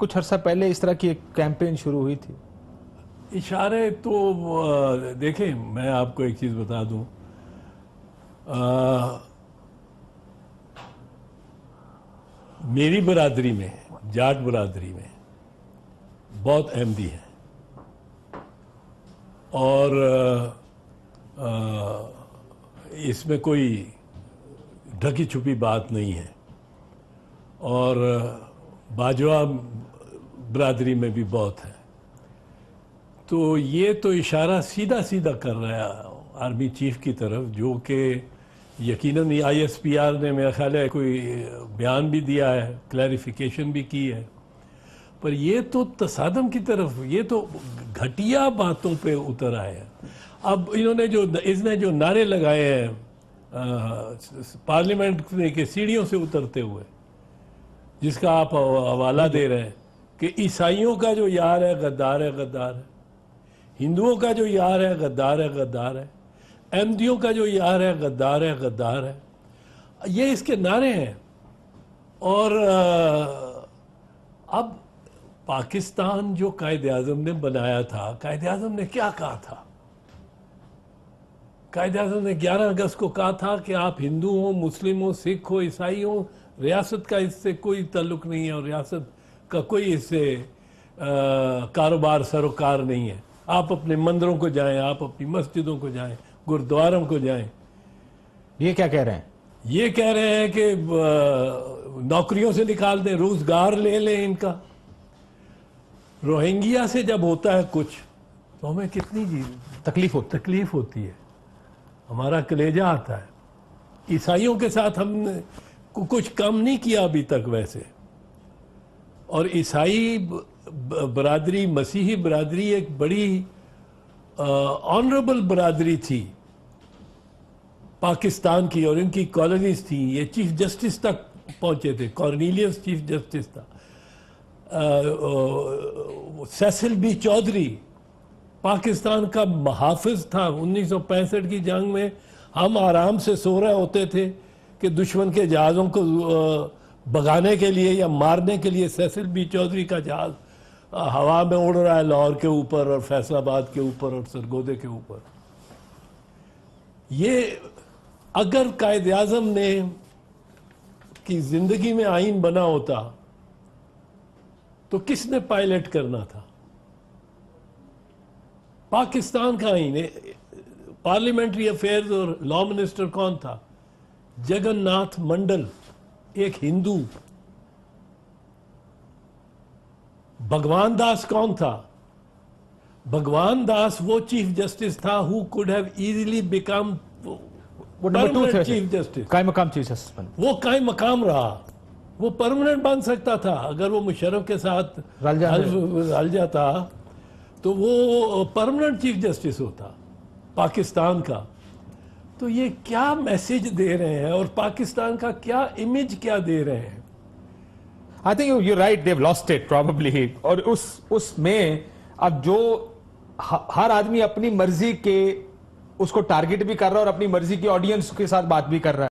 कुछ अर्सा पहले इस तरह की एक कैंपेन शुरू हुई थी। इशारे तो देखें, मैं आपको एक चीज़ बता दूं, मेरी बरादरी में, जाट बरादरी में बहुत अहमदी है और इसमें कोई ढकी छुपी बात नहीं है और बाजवा बरादरी में भी बहुत है। तो ये तो इशारा सीधा सीधा कर रहा है आर्मी चीफ की तरफ, जो कि यकीनन ISPR ने मेरा ख्याल है कोई बयान भी दिया है, क्लैरिफिकेशन भी की है, पर ये तो तसादम की तरफ, ये तो घटिया बातों पे उतर आए हैं। अब इसने जो नारे लगाए हैं पार्लियामेंट के सीढ़ियों से उतरते हुए, जिसका आप हवाला दे रहे हैं कि ईसाइयों का जो यार है गद्दार है, गद्दार है, हिंदुओं का जो यार है गद्दार है, गद्दार है, अहमदियों का जो यार है गद्दार है, गद्दार है, ये इसके नारे हैं। और अब पाकिस्तान जो कायद-ए-आज़म ने बनाया था, कायद-ए-आज़म ने क्या कहा था? कायद-ए-आज़म ने 11 अगस्त को कहा था कि आप हिंदू हो, मुस्लिम हो, सिख हो, ईसाई हो, रियासत का इससे कोई ताल्लुक नहीं है और रियासत का कोई इससे कारोबार सरोकार नहीं है। आप अपने मंदिरों को जाएं, आप अपनी मस्जिदों को जाएं, गुरुद्वारों को जाएं। ये क्या कह रहे हैं? ये कह रहे हैं कि नौकरियों से निकाल दें, रोजगार ले लें इनका। रोहिंग्या से जब होता है कुछ तो हमें कितनी तकलीफ होती है, हमारा कलेजा आता है। ईसाइयों के साथ हमने कुछ कम नहीं किया अभी तक वैसे, और ईसाई बरादरी, मसीही बरादरी एक बड़ी ऑनरेबल बरादरी थी पाकिस्तान की, और इनकी कॉलोनीज थी। ये चीफ जस्टिस तक पहुंचे थे, कॉर्नेलियस चीफ जस्टिस था, सेसिल बी चौधरी पाकिस्तान का मुहाफिज था। 1965 की जंग में हम आराम से सो रहे होते थे कि दुश्मन के जहाज़ों को भगाने के लिए या मारने के लिए सेसिल बी चौधरी का जहाज़ हवा में उड़ रहा है लाहौर के ऊपर और फैसलाबाद के ऊपर और सरगोदे के ऊपर। ये अगर कायद-ए-आज़म ने की जिंदगी में आईन बना होता तो किसने पायलट करना था? पाकिस्तान का आईन, पार्लियामेंट्री अफेयर्स और लॉ मिनिस्टर कौन था? जगन्नाथ मंडल, एक हिंदू। भगवान दास कौन था? भगवान दास वो चीफ जस्टिस था who could have easily become chief justice, कायम मकाम चीफ जस्टिस। वो कायम मकाम रहा, वो परमानेंट बन सकता था अगर वो मुशर्रफ के साथ रल जाता तो वो परमानेंट चीफ जस्टिस होता पाकिस्तान का। तो ये क्या मैसेज दे रहे हैं और पाकिस्तान का क्या इमेज क्या दे रहे हैं? I think you right, they have lost it probably. और उसमें अब जो हर आदमी अपनी मर्जी के उसको टारगेट भी कर रहा है और अपनी मर्जी की ऑडियंस के साथ बात भी कर रहा है।